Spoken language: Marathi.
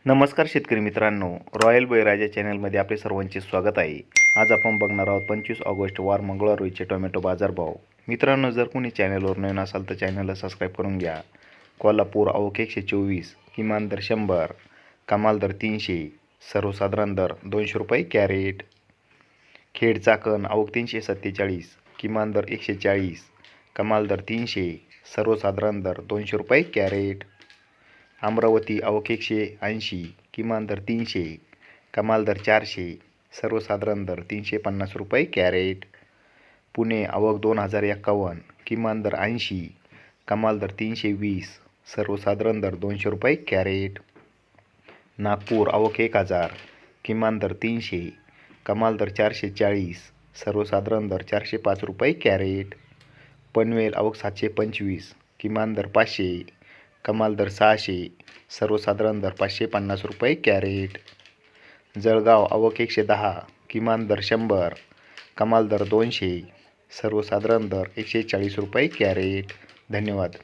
नमस्कार शेतकरी मित्रांनो, रॉयल बळीराजा चॅनलमध्ये आपले सर्वांचे स्वागत आहे. आज आपण बघणार आहोत 25 ऑगस्ट वार मंगळवार रोजीचे टोमॅटो बाजारभाव. मित्रांनो, जर कोणी चॅनलवर नवीन असाल तर चॅनलला सबस्क्राईब करून घ्या. कोल्हापूर आवक 124, किमान दर 100, कमाल दर 300, सर्वसाधारण दर 200 रुपये कॅरेट. खेड चाकण आवक 347, किमान दर 140, कमाल दर 300, सर्वसाधारण दर 200 रुपये कॅरेट. अमरावती आवक 180, किमान दर 300, कमाल दर 400, सर्वसाधारण दर 350 रुपये कॅरेट. पुणे आवक 2051, किमान दर 80, कमाल दर 320, सर्वसाधारण दर 200 रुपये कॅरेट. नागपूर आवक 1000, किमान दर 300, कमाल दर 440, सर्वसाधारण दर 405 रुपये कॅरेट. पनवेल आवक 725, किमान दर 500, कमाल दर 600, सर्वसाधारण दर 550 रुपये कॅरेट. जळगाव आवक 110, किमान दर 100, कमाल दर 200, सर्वसाधारण दर 140 रुपये कॅरेट. धन्यवाद.